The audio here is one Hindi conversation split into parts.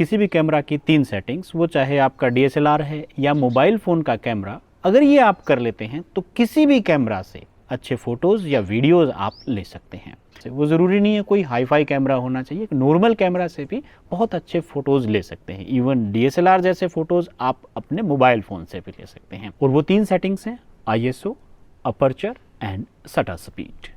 किसी भी कैमरा की 3 सेटिंग्स, वो चाहे आपका DSLR है या मोबाइल फ़ोन का कैमरा, अगर ये आप कर लेते हैं तो किसी भी कैमरा से अच्छे फ़ोटोज़ या वीडियोज़ आप ले सकते हैं। वो ज़रूरी नहीं है कोई हाई-फाई कैमरा होना चाहिए, एक नॉर्मल कैमरा से भी बहुत अच्छे फ़ोटोज़ ले सकते हैं। इवन DSLR जैसे फ़ोटोज़ आप अपने मोबाइल फ़ोन से भी ले सकते हैं। और वो 3 सेटिंग्स हैं, ISO, aperture and shutter speed.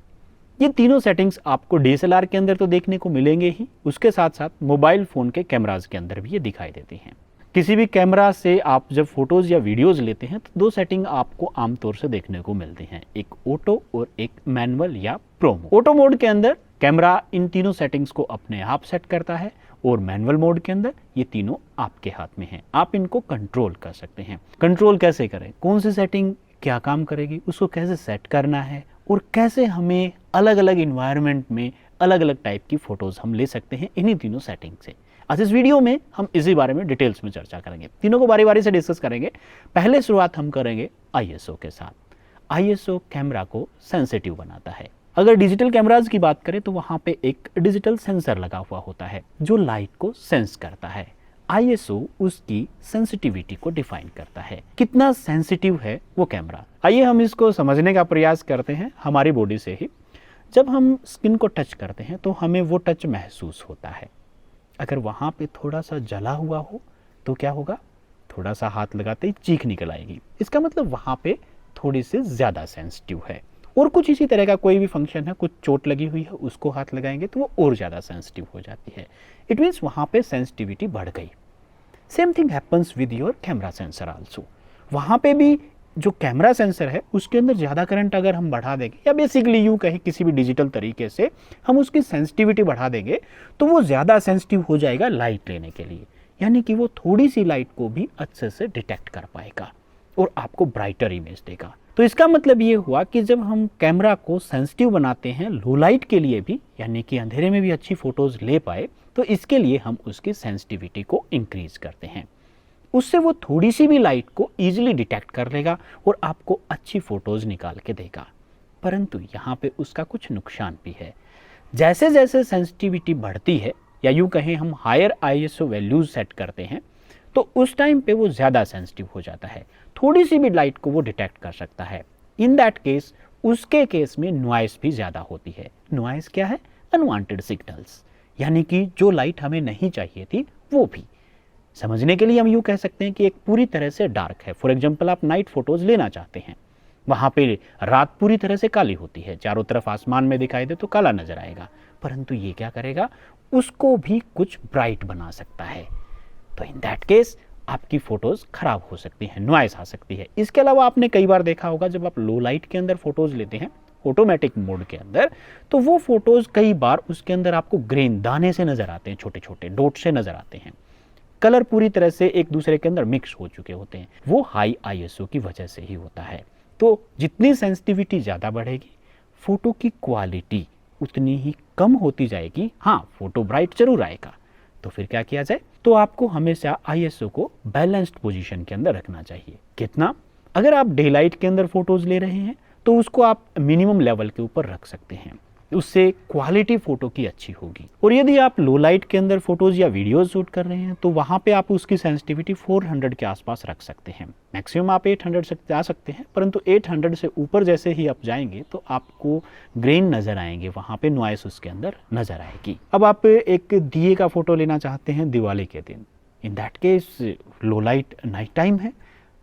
ये तीनों सेटिंग्स आपको DSLR के अंदर तो देखने को मिलेंगे ही, उसके साथ साथ मोबाइल फ़ोन के कैमराज़ के अंदर भी ये दिखाई देती हैं। किसी भी कैमरा से आप जब फोटोज़ या वीडियोज़ लेते हैं तो 2 सेटिंग आपको आमतौर से देखने को मिलती हैं, एक ऑटो और एक मैनुअल या प्रो मोड। ऑटो मोड के अंदर कैमरा इन तीनों सेटिंग्स को अपने आप सेट करता है और मैनुअल मोड के अंदर ये तीनों आपके हाथ में हैं, आप इनको कंट्रोल कर सकते हैं। कंट्रोल कैसे करें, कौन सी सेटिंग क्या काम करेगी, उसको कैसे सेट करना है और कैसे हमें अलग अलग इन्वायरमेंट में अलग अलग टाइप की फ़ोटोज़ हम ले सकते हैं इन्हीं तीनों सेटिंग से। आज इस वीडियो में हम इसी बारे में डिटेल्स में चर्चा करेंगे, तीनों को बारी बारी से डिस्कस करेंगे। पहले शुरुआत हम करेंगे ISO के साथ। ISO कैमरा को सेंसिटिव बनाता है। अगर डिजिटल कैमराज की बात करें तो वहाँ पे एक डिजिटल सेंसर लगा हुआ होता है जो लाइट को सेंस करता है। ISO उसकी सेंसिटिविटी को डिफाइन करता है, कितना सेंसिटिव है वो कैमरा। आइए हम इसको समझने का प्रयास करते हैं हमारी बॉडी से ही। जब हम स्किन को टच करते हैं तो हमें वो टच महसूस होता है। अगर वहाँ पे थोड़ा सा जला हुआ हो तो क्या होगा, थोड़ा सा हाथ लगाते ही चीख निकल आएगी, इसका मतलब वहाँ पे थोड़ी सी ज़्यादा सेंसिटिव है। और कुछ इसी तरह का कोई भी फंक्शन है, कुछ चोट लगी हुई है, उसको हाथ लगाएंगे तो वो और ज़्यादा सेंसिटिव हो जाती है। इट मीन्स वहाँ पे सेंसिटिविटी बढ़ गई। Same thing happens with your camera sensor also. वहाँ पे भी जो कैमरा सेंसर है उसके अंदर ज़्यादा करंट अगर हम बढ़ा देंगे या बेसिकली यूँ कहें किसी भी डिजिटल तरीके से हम उसकी सेंसिटिविटी बढ़ा देंगे तो वो ज़्यादा सेंसिटिव हो जाएगा लाइट लेने के लिए, यानी कि वो थोड़ी सी लाइट को भी अच्छे से डिटेक्ट कर पाएगा और आपको ब्राइटर इमेज देगा। तो इसका मतलब ये हुआ कि जब हम कैमरा को सेंसिटिव बनाते हैं लो लाइट के लिए भी, यानी कि अंधेरे में भी अच्छी फ़ोटोज़ ले पाए, तो इसके लिए हम उसकी सेंसिटिविटी को इंक्रीज़ करते हैं। उससे वो थोड़ी सी भी लाइट को ईजिली डिटेक्ट कर लेगा और आपको अच्छी फ़ोटोज़ निकाल के देगा। परंतु यहाँ पे उसका कुछ नुकसान भी है। जैसे जैसे सेंसिटिविटी बढ़ती है या यूँ कहें हम हायर ISO वैल्यूज़ सेट करते हैं तो उस टाइम पे वो ज़्यादा सेंसिटिव हो जाता है, थोड़ी सी भी लाइट को वो डिटेक्ट कर सकता है। इन दैट केस उसके केस में नॉइस भी ज़्यादा होती है। नॉइस क्या है, अनवांटेड सिग्नल्स, यानी कि जो लाइट हमें नहीं चाहिए थी वो भी। समझने के लिए हम यूँ कह सकते हैं कि एक पूरी तरह से डार्क है। फॉर एग्जांपल आप नाइट फोटोज़ लेना चाहते हैं, वहाँ पे रात पूरी तरह से काली होती है, चारों तरफ आसमान में दिखाई दे तो काला नज़र आएगा, परंतु ये क्या करेगा, उसको भी कुछ ब्राइट बना सकता है। तो इन दैट केस आपकी फ़ोटोज़ ख़राब हो सकती हैं, नॉइस आ सकती है। इसके अलावा आपने कई बार देखा होगा जब आप लो लाइट के अंदर फ़ोटोज़ लेते हैं ऑटोमेटिक मोड के अंदर, तो वो फ़ोटोज़ कई बार उसके अंदर आपको ग्रेन दाने से नज़र आते हैं, छोटे छोटे डॉट से नज़र आते हैं, कलर पूरी तरह से एक दूसरे के अंदर मिक्स हो चुके होते हैं। वो हाई ISO की वजह से ही होता है। तो जितनी सेंसिटिविटी ज़्यादा बढ़ेगी फ़ोटो की क्वालिटी उतनी ही कम होती जाएगी। हाँ, फ़ोटो ब्राइट जरूर आएगा। तो फिर क्या किया जाए, तो आपको हमेशा ISO को बैलेंस्ड पोजीशन के अंदर रखना चाहिए। कितना, अगर आप डे लाइट के अंदर फ़ोटोज़ ले रहे हैं तो उसको आप मिनिमम लेवल के ऊपर रख सकते हैं, उससे क्वालिटी फ़ोटो की अच्छी होगी। और यदि आप लो लाइट के अंदर फ़ोटोज़ या वीडियोज़ शूट कर रहे हैं तो वहाँ पे आप उसकी सेंसिटिविटी 400 के आसपास रख सकते हैं। मैक्सिमम आप 800 से जा सकते हैं, परंतु 800 से ऊपर जैसे ही आप जाएंगे तो आपको ग्रेन नज़र आएंगे, वहाँ पे नॉइस उसके अंदर नज़र आएगी। अब आप एक दिए का फ़ोटो लेना चाहते हैं दिवाली के दिन, in that case low light night time है,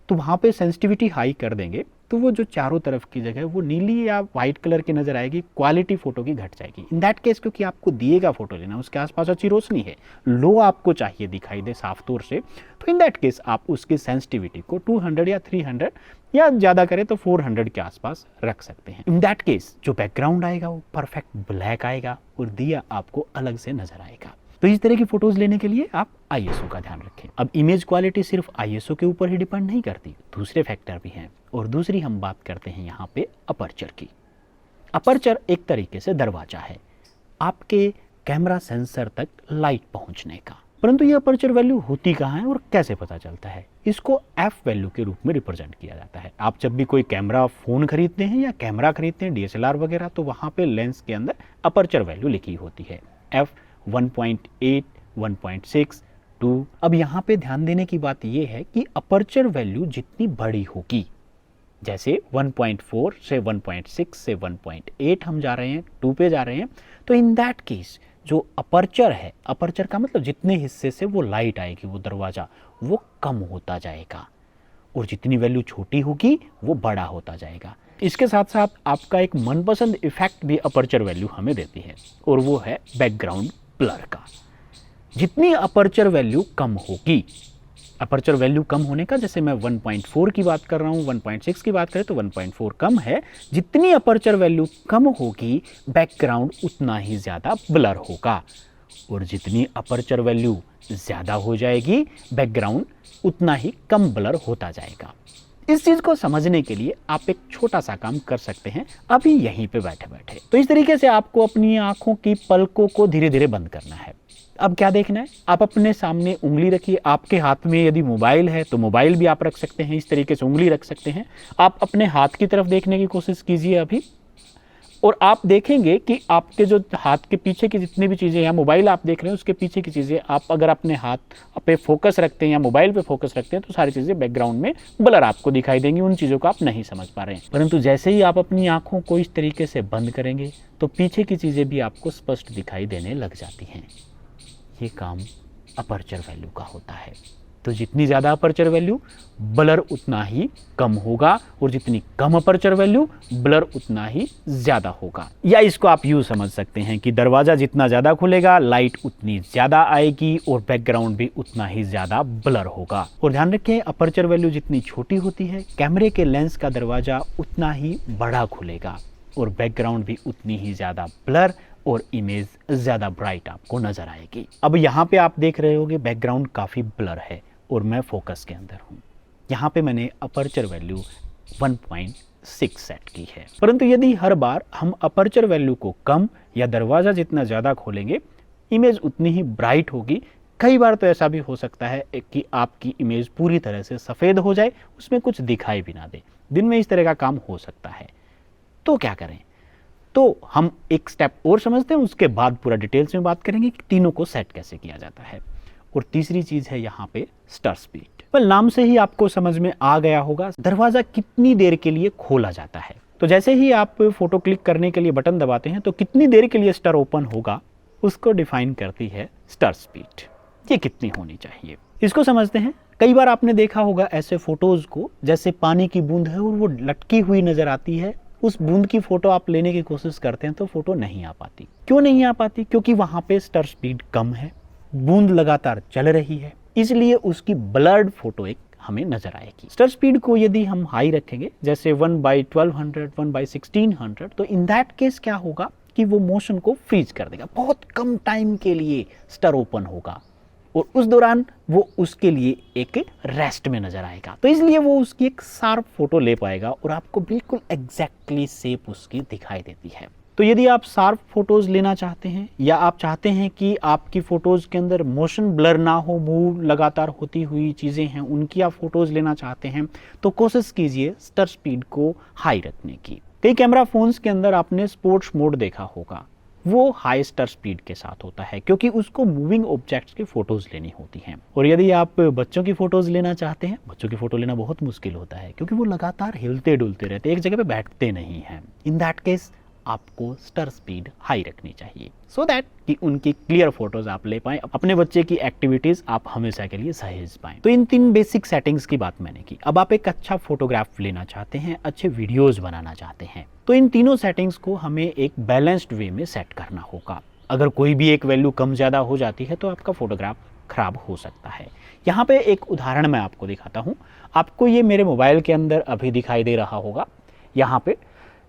तो वहाँ पे सेंसिटिविटी हाई कर देंगे तो वो जो चारों तरफ की जगह वो नीली या वाइट कलर की नज़र आएगी, क्वालिटी फ़ोटो की घट जाएगी। इन दैट केस क्योंकि आपको दिए का फ़ोटो लेना, उसके आसपास अच्छी रोशनी है, लो आपको चाहिए दिखाई दे साफ तौर से, तो इन दैट केस आप उसकी सेंसिटिविटी को 200 या 300 या ज़्यादा करें तो 400 के आसपास रख सकते हैं। इन दैट केस जो बैकग्राउंड आएगा वो परफेक्ट ब्लैक आएगा और दिया आपको अलग से नज़र आएगा। तो इस तरह की फ़ोटोज़ लेने के लिए आप ISO का ध्यान रखें। अब इमेज क्वालिटी सिर्फ ISO के ऊपर ही डिपेंड नहीं करती, दूसरे फैक्टर भी हैं। और दूसरी हम बात करते हैं यहाँ पे अपर्चर की। अपर्चर एक तरीके से दरवाजा है आपके कैमरा सेंसर तक लाइट पहुँचने का। परंतु ये अपर्चर वैल्यू होती कहाँ है और कैसे पता चलता है, इसको F वैल्यू के रूप में रिप्रेजेंट किया जाता है। आप जब भी कोई कैमरा फ़ोन खरीदते हैं या कैमरा खरीदते हैं DSLR वगैरह, तो वहाँ पे लेंस के अंदर अपर्चर वैल्यू लिखी होती है। F 1.8, 1.6, 2। अब यहाँ पे ध्यान देने की बात यह है कि अपर्चर वैल्यू जितनी बड़ी होगी, जैसे 1.4 से 1.6 से 1.8 हम जा रहे हैं, 2 पे जा रहे हैं, तो इन दैट केस जो अपर्चर है, अपर्चर का मतलब जितने हिस्से से वो लाइट आएगी, वो दरवाज़ा, वो कम होता जाएगा और जितनी वैल्यू छोटी होगी वो बड़ा होता जाएगा। इसके साथ साथ आपका एक मनपसंद इफेक्ट भी अपर्चर वैल्यू हमें देती है और वो है बैकग्राउंड ब्लर का। जितनी अपर्चर वैल्यू कम होगी, अपर्चर वैल्यू कम होने का, जैसे मैं 1.4 की बात कर रहा हूँ, 1.6 की बात करें तो 1.4 कम है, जितनी अपर्चर वैल्यू कम होगी बैकग्राउंड उतना ही ज़्यादा ब्लर होगा और जितनी अपर्चर वैल्यू ज़्यादा हो जाएगी बैकग्राउंड उतना ही कम ब्लर होता जाएगा। इस चीज़ को समझने के लिए आप एक छोटा सा काम कर सकते हैं अभी यहीं पे बैठे बैठे। तो इस तरीके से आपको अपनी आंखों की पलकों को धीरे धीरे बंद करना है। अब क्या देखना है, आप अपने सामने उंगली रखिए। आपके हाथ में यदि मोबाइल है तो मोबाइल भी आप रख सकते हैं, इस तरीके से उंगली रख सकते हैं। आप अपने हाथ की तरफ देखने की कोशिश कीजिए अभी, और आप देखेंगे कि आपके जो हाथ के पीछे की जितनी भी चीज़ें, या मोबाइल आप देख रहे हैं उसके पीछे की चीज़ें, आप अगर अपने हाथ पे फोकस रखते हैं या मोबाइल पे फोकस रखते हैं तो सारी चीज़ें बैकग्राउंड में ब्लर आपको दिखाई देंगी, उन चीज़ों को आप नहीं समझ पा रहे हैं। परंतु जैसे ही आप अपनी आंखों को इस तरीके से बंद करेंगे तो पीछे की चीज़ें भी आपको स्पष्ट दिखाई देने लग जाती हैं। ये काम अपर्चर वैल्यू का होता है। तो जितनी ज़्यादा अपर्चर वैल्यू, ब्लर उतना ही कम होगा, और जितनी कम अपर्चर वैल्यू, ब्लर उतना ही ज़्यादा होगा। या इसको आप यूँ समझ सकते हैं कि दरवाज़ा जितना ज़्यादा खुलेगा लाइट उतनी ज़्यादा आएगी और बैकग्राउंड भी उतना ही ज़्यादा ब्लर होगा। और ध्यान रखें, अपर्चर वैल्यू जितनी छोटी होती है, कैमरे के लेंस का दरवाज़ा उतना ही बड़ा खुलेगा और बैकग्राउंड भी उतनी ही ज़्यादा ब्लर और इमेज ज़्यादा ब्राइट आपको नज़र आएगी। अब यहाँ पे आप देख रहे होंगे बैकग्राउंड काफ़ी ब्लर है और मैं फोकस के अंदर हूँ। यहाँ पे मैंने अपर्चर वैल्यू 1.6 सेट की है। परंतु यदि हर बार हम अपर्चर वैल्यू को कम या दरवाज़ा जितना ज़्यादा खोलेंगे, इमेज उतनी ही ब्राइट होगी। कई बार तो ऐसा भी हो सकता है कि आपकी इमेज पूरी तरह से सफ़ेद हो जाए, उसमें कुछ दिखाई भी ना दे। दिन में इस तरह का काम हो सकता है। तो क्या करें? तो हम एक स्टेप और समझते हैं, उसके बाद पूरा डिटेल्स में बात करेंगे कि तीनों को सेट कैसे किया जाता है। और तीसरी चीज़ है यहाँ पे स्टर स्पीड। well, नाम से ही आपको समझ में आ गया होगा दरवाज़ा कितनी देर के लिए खोला जाता है। तो जैसे ही आप फोटो क्लिक करने के लिए बटन दबाते हैं तो कितनी देर के लिए स्टर ओपन होगा, उसको डिफाइन करती है स्टर स्पीड। ये कितनी होनी चाहिए, इसको समझते हैं। कई बार आपने देखा होगा ऐसे फोटोज़ को, जैसे पानी की बूंद है और वो लटकी हुई नज़र आती है, उस बूंद की फोटो आप लेने की कोशिश करते हैं तो फोटो नहीं आ पाती। क्यों नहीं आ पाती? क्योंकि वहाँ पे स्टर स्पीड कम है, बूंद लगातार चल रही है, इसलिए उसकी ब्लर्ड फोटो एक हमें नजर आएगी। स्टर स्पीड को यदि हम हाई रखेंगे, जैसे 1/1200, 1/1600, तो इन दैट केस क्या होगा कि वो मोशन को फ्रीज कर देगा। बहुत कम टाइम के लिए स्टर ओपन होगा और उस दौरान वो उसके लिए एक रेस्ट में नजर आएगा। तो इसलिए वो उसकी एक शार्प फोटो ले पाएगा और आपको बिल्कुल एग्जैक्टली शेप उसकी दिखाई देती है। तो यदि आप शार्प फोटोज़ लेना चाहते हैं या आप चाहते हैं कि आपकी फ़ोटोज़ के अंदर मोशन ब्लर ना हो, मूव लगातार होती हुई चीज़ें हैं उनकी आप फ़ोटोज़ लेना चाहते हैं, तो कोशिश कीजिए स्टर स्पीड को हाई रखने की। कई कैमरा फ़ोन्स के अंदर आपने स्पोर्ट्स मोड देखा होगा, वो हाई स्टर स्पीड के साथ होता है क्योंकि उसको मूविंग ऑब्जेक्ट्स की फ़ोटोज़ लेनी होती हैं। और यदि आप बच्चों की फ़ोटोज़ लेना चाहते हैं, बच्चों की फ़ोटो लेना बहुत मुश्किल होता है क्योंकि वो लगातार हिलते डुलते रहते, एक जगह पे बैठते नहीं हैं। इन दैट केस आपको स्टर स्पीड हाई रखनी चाहिए सो दैट कि उनकी क्लियर फोटोज आप ले पाएं, अपने बच्चे की एक्टिविटीज आप हमेशा के लिए सहेज पाएं। तो इन 3 बेसिक सेटिंग्स की बात मैंने की। अब आप एक अच्छा फोटोग्राफ लेना चाहते हैं, अच्छे वीडियोज बनाना चाहते हैं, तो इन तीनों सेटिंग्स को हमें एक बैलेंस्ड वे में सेट करना होगा। अगर कोई भी एक वैल्यू कम ज़्यादा हो जाती है तो आपका फोटोग्राफ खराब हो सकता है। यहाँ पे एक उदाहरण मैं आपको दिखाता हूँ। आपको ये मेरे मोबाइल के अंदर अभी दिखाई दे रहा होगा। यहाँ पे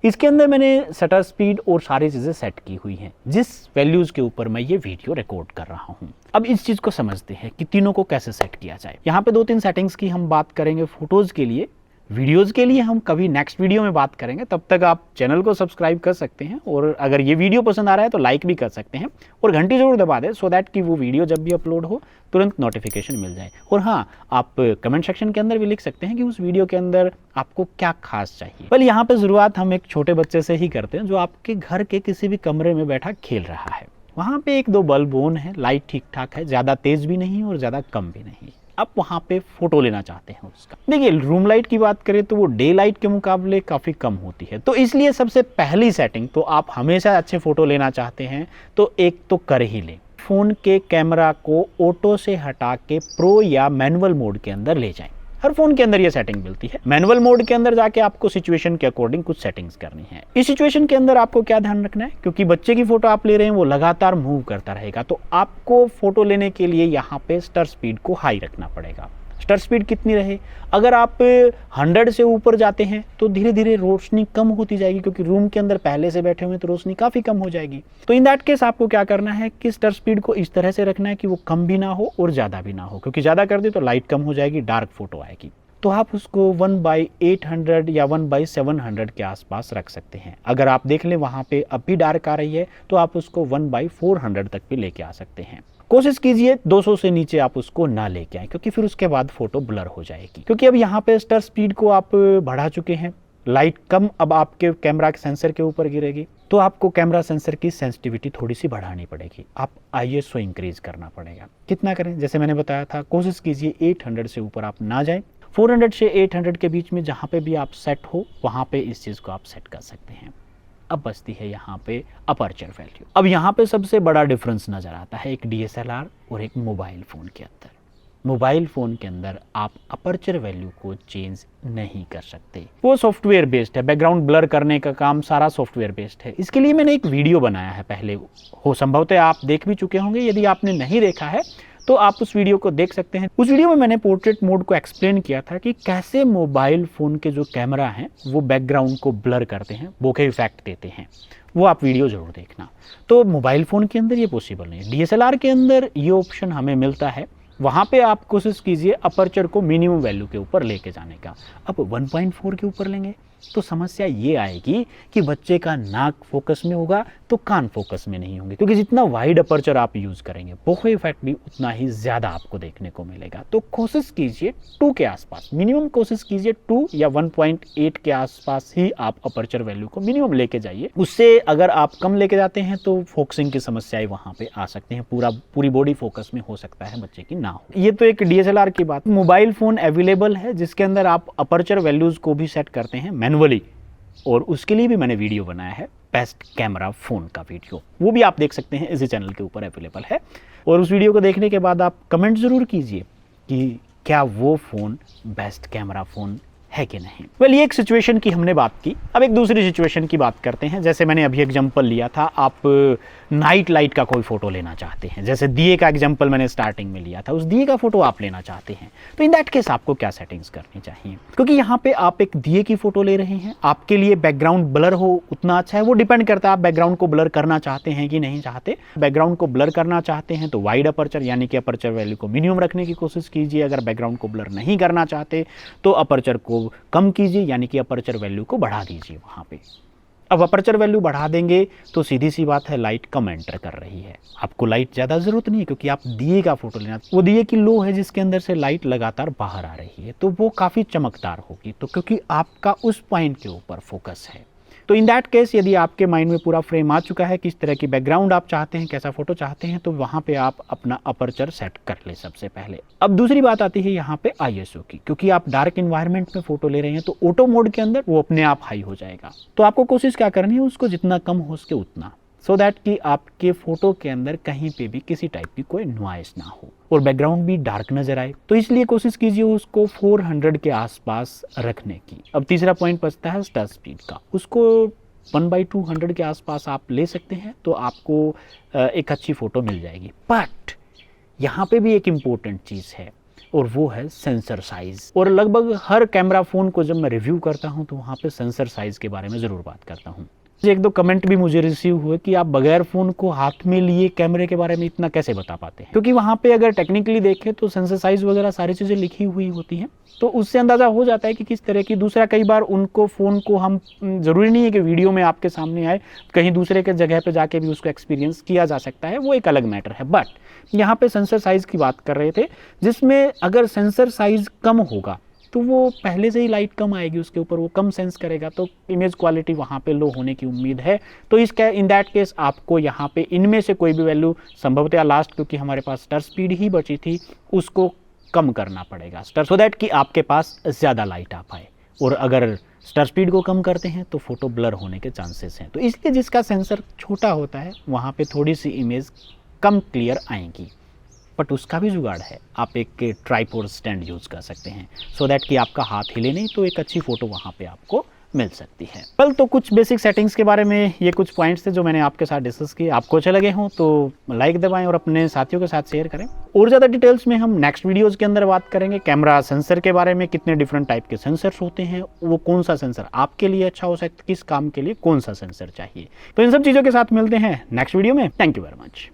इसके अंदर मैंने शटर स्पीड और सारी चीज़ें सेट की हुई हैं, जिस वैल्यूज़ के ऊपर मैं ये वीडियो रिकॉर्ड कर रहा हूँ। अब इस चीज़ को समझते हैं कि तीनों को कैसे सेट किया जाए। यहाँ पे 2-3 सेटिंग्स की हम बात करेंगे फोटोज़ के लिए। वीडियोज़ के लिए हम कभी नेक्स्ट वीडियो में बात करेंगे। तब तक आप चैनल को सब्सक्राइब कर सकते हैं और अगर ये वीडियो पसंद आ रहा है तो लाइक भी कर सकते हैं और घंटी जरूर दबा दें सो दैट कि वो वीडियो जब भी अपलोड हो तुरंत नोटिफिकेशन मिल जाए। और हाँ, आप कमेंट सेक्शन के अंदर भी लिख सकते हैं कि उस वीडियो के अंदर आपको क्या खास चाहिए। पहले यहाँ पे शुरुआत हम एक छोटे बच्चे से ही करते हैं जो आपके घर के किसी भी कमरे में बैठा खेल रहा है। वहाँ पे एक दो बल्ब ऑन है, लाइट ठीक ठाक है, ज़्यादा तेज़ भी नहीं और ज़्यादा कम भी नहीं। आप वहाँ पे फ़ोटो लेना चाहते हैं उसका। देखिए रूम लाइट की बात करें तो वो डे लाइट के मुकाबले काफ़ी कम होती है, तो इसलिए सबसे पहली सेटिंग तो आप हमेशा अच्छे फ़ोटो लेना चाहते हैं तो एक तो कर ही लें, फ़ोन के कैमरा को ऑटो से हटा के प्रो या मैनुअल मोड के अंदर ले जाएं। हर फोन के अंदर ये सेटिंग मिलती है। मैनुअल मोड के अंदर जाके आपको सिचुएशन के अकॉर्डिंग कुछ सेटिंग्स करनी है। इस सिचुएशन के अंदर आपको क्या ध्यान रखना है, क्योंकि बच्चे की फोटो आप ले रहे हैं वो लगातार मूव करता रहेगा, तो आपको फोटो लेने के लिए यहाँ पे शटर स्पीड को हाई रखना पड़ेगा। शटर स्पीड कितनी रहे, अगर आप 100 से ऊपर जाते हैं तो धीरे धीरे रोशनी कम होती जाएगी, क्योंकि रूम के अंदर पहले से बैठे हुए तो रोशनी काफ़ी कम हो जाएगी। तो इन दैट केस आपको क्या करना है कि शटर स्पीड को इस तरह से रखना है कि वो कम भी ना हो और ज़्यादा भी ना हो, क्योंकि ज़्यादा कर दे तो लाइट कम हो जाएगी, डार्क फोटो आएगी। तो आप उसको 1/800 या 1/700 के आसपास रख सकते हैं। अगर आप देख लें वहाँ पे अब भी डार्क आ रही है तो आप उसको 1/400 तक भी लेके आ सकते हैं। कोशिश कीजिए 200 से नीचे आप उसको ना लेके आए, क्योंकि फिर उसके बाद फोटो ब्लर हो जाएगी। क्योंकि अब यहाँ पे शटर स्पीड को आप बढ़ा चुके हैं, लाइट कम अब आपके कैमरा के सेंसर के ऊपर गिरेगी, तो आपको कैमरा सेंसर की सेंसिटिविटी थोड़ी सी बढ़ानी पड़ेगी। आप ISO इंक्रीज करना पड़ेगा। कितना करें, जैसे मैंने बताया था, कोशिश कीजिए 800 से ऊपर आप ना जाएं। 400 से 800 के बीच में जहाँ पे भी आप सेट हो वहाँ पे इस चीज़ को आप सेट कर सकते हैं। अब बचती है यहाँ पे अपर्चर वैल्यू। अब यहाँ पे सबसे बड़ा डिफरेंस नज़र आता है एक DSLR और एक मोबाइल फ़ोन के अंदर। मोबाइल फ़ोन के अंदर आप अपर्चर वैल्यू को चेंज नहीं कर सकते, वो सॉफ्टवेयर बेस्ड है। बैकग्राउंड ब्लर करने का काम सारा सॉफ्टवेयर बेस्ड है। इसके लिए मैंने एक वीडियो बनाया है पहले, हो संभवतः आप देख भी चुके होंगे। यदि आपने नहीं देखा है तो आप उस वीडियो को देख सकते हैं। उस वीडियो में मैंने पोर्ट्रेट मोड को एक्सप्लेन किया था कि कैसे मोबाइल फ़ोन के जो कैमरा हैं वो बैकग्राउंड को ब्लर करते हैं, बोके इफेक्ट देते हैं। वो आप वीडियो ज़रूर देखना। तो मोबाइल फ़ोन के अंदर ये पॉसिबल नहीं है। DSLR के अंदर ये ऑप्शन हमें मिलता है। वहाँ पे आप कोशिश कीजिए अपर्चर को मिनिमम वैल्यू के ऊपर लेके जाने का। अब 1.4 के ऊपर लेंगे तो समस्या ये आएगी कि बच्चे का नाक फोकस में होगा तो कान फोकस में नहीं होंगे, क्योंकि जितना वाइड अपर्चर आप यूज़ करेंगे बोके इफेक्ट भी उतना ही ज़्यादा आपको देखने को मिलेगा। तो कोशिश कीजिए 2 के आसपास, मिनिमम कोशिश कीजिए 2 या 1.8 के आसपास ही आप अपर्चर वैल्यू को मिनिमम लेके जाइए। उससे अगर आप कम लेके जाते हैं तो फोकसिंग की समस्याएं वहाँ पे आ सकती हैं, पूरी बॉडी फोकस में हो सकता है बच्चे की ना हो। ये तो एक DSLR की बात। मोबाइल फ़ोन अवेलेबल है जिसके अंदर आप अपर्चर वैल्यूज़ को भी सेट करते हैं मैनुअली, और उसके लिए भी मैंने वीडियो बनाया है, बेस्ट कैमरा फ़ोन का वीडियो, वो भी आप देख सकते हैं, इसी चैनल के ऊपर अवेलेबल है। और उस वीडियो को देखने के बाद आप कमेंट ज़रूर कीजिए कि क्या वो फ़ोन बेस्ट कैमरा फ़ोन है कि नहीं। वेल, ये एक सिचुएशन की हमने बात की। अब एक दूसरी सिचुएशन की बात करते हैं। जैसे मैंने अभी एग्जांपल लिया था, आप नाइट लाइट का कोई फ़ोटो लेना चाहते हैं, जैसे दिए का एग्जांपल मैंने स्टार्टिंग में लिया था, उस दिए का फ़ोटो आप लेना चाहते हैं, तो इन दैट केस आपको क्या सेटिंग्स करनी चाहिए, क्योंकि यहाँ पे आप एक दिए की फ़ोटो ले रहे हैं। आपके लिए बैकग्राउंड ब्लर हो उतना अच्छा है, वो डिपेंड करता है आप बैकग्राउंड को ब्लर करना चाहते हैं कि नहीं चाहते। बैकग्राउंड को ब्लर करना चाहते हैं तो वाइड अपर्चर यानी कि अपर्चर वैल्यू को मिनिमम रखने की कोशिश कीजिए। अगर बैकग्राउंड को ब्लर नहीं करना चाहते तो अपर्चर को कम कीजिए, यानी कि अपर्चर वैल्यू को बढ़ा दीजिए वहाँ पे। अब अपर्चर वैल्यू बढ़ा देंगे तो सीधी सी बात है, लाइट कम एंटर कर रही है। आपको लाइट ज़्यादा ज़रूरत नहीं है, क्योंकि आप दिए का फोटो लेना, वो दिए की लो है जिसके अंदर से लाइट लगातार बाहर आ रही है, तो वो काफ़ी चमकदार होगी। तो क्योंकि आपका उस पॉइंट के ऊपर फोकस है, तो इन दैट केस यदि आपके माइंड में पूरा फ्रेम आ चुका है किस तरह की बैकग्राउंड आप चाहते हैं, कैसा फोटो चाहते हैं, तो वहाँ पे आप अपना अपर्चर सेट कर ले सबसे पहले। अब दूसरी बात आती है यहाँ पे ISO की, क्योंकि आप डार्क इन्वायरमेंट में फोटो ले रहे हैं तो ऑटो मोड के अंदर वो अपने आप हाई हो जाएगा। तो आपको कोशिश क्या करनी है, उसको जितना कम हो सके उतना, सो दैट कि आपके फोटो के अंदर कहीं पे भी किसी टाइप की कोई नॉइस ना हो और बैकग्राउंड भी डार्क नजर आए। तो इसलिए कोशिश कीजिए उसको 400 के आसपास रखने की। अब तीसरा पॉइंट बचता है शटर स्पीड का, उसको 1/200 के आसपास आप ले सकते हैं तो आपको एक अच्छी फ़ोटो मिल जाएगी। बट यहाँ पे भी एक इम्पोर्टेंट चीज़ है और वो है सेंसर साइज़। और लगभग हर कैमरा फ़ोन को जब मैं रिव्यू करता हूँ तो वहाँ पे सेंसर साइज़ के बारे में ज़रूर बात करता हूँ। एक दो कमेंट भी मुझे रिसीव हुए कि आप बगैर फ़ोन को हाथ में लिए कैमरे के बारे में इतना कैसे बता पाते हैं, क्योंकि वहाँ पे अगर टेक्निकली देखें तो सेंसर साइज़ वगैरह सारी चीज़ें लिखी हुई होती हैं, तो उससे अंदाज़ा हो जाता है कि किस तरह की। दूसरा, कई बार उनको फ़ोन को हम, ज़रूरी नहीं है कि वीडियो में आपके सामने आए, कहीं दूसरे के जगह पे जाके भी उसको एक्सपीरियंस किया जा सकता है, वो एक अलग मैटर है। बट यहाँ पे सेंसर साइज़ की बात कर रहे थे, जिसमें अगर सेंसर साइज़ कम होगा तो वो पहले से ही लाइट कम आएगी उसके ऊपर, वो कम सेंस करेगा, तो इमेज क्वालिटी वहाँ पे लो होने की उम्मीद है। तो इन दैट केस आपको यहाँ पे इनमें से कोई भी वैल्यू संभवतः लास्ट, क्योंकि हमारे पास स्टर स्पीड ही बची थी, उसको कम करना पड़ेगा स्टर, सो दैट कि आपके पास ज़्यादा लाइट आ पाए। और अगर स्टर स्पीड को कम करते हैं तो फोटो ब्लर होने के चांसेस हैं। तो इसलिए जिसका सेंसर छोटा होता है वहाँ पे थोड़ी सी इमेज कम क्लियर आएंगी, बट उसका भी जुगाड़ है। आप एक ट्राइपॉड स्टैंड यूज़ कर सकते हैं सो दैट कि आपका हाथ हिले नहीं, तो एक अच्छी फ़ोटो वहाँ पे आपको मिल सकती है। कल तो कुछ बेसिक सेटिंग्स के बारे में ये कुछ पॉइंट्स थे जो मैंने आपके साथ डिस्कस किए। आपको अच्छे लगे हों तो लाइक दबाएं और अपने साथियों के साथ शेयर करें। और ज़्यादा डिटेल्स में हम नेक्स्ट वीडियोज़ के अंदर बात करेंगे कैमरा सेंसर के बारे में, कितने डिफरेंट टाइप के सेंसर्स होते हैं, वो कौन सा सेंसर आपके लिए अच्छा हो सकता है, किस काम के लिए कौन सा सेंसर चाहिए। तो इन सब चीज़ों के साथ मिलते हैं नेक्स्ट वीडियो में। Thank you very much.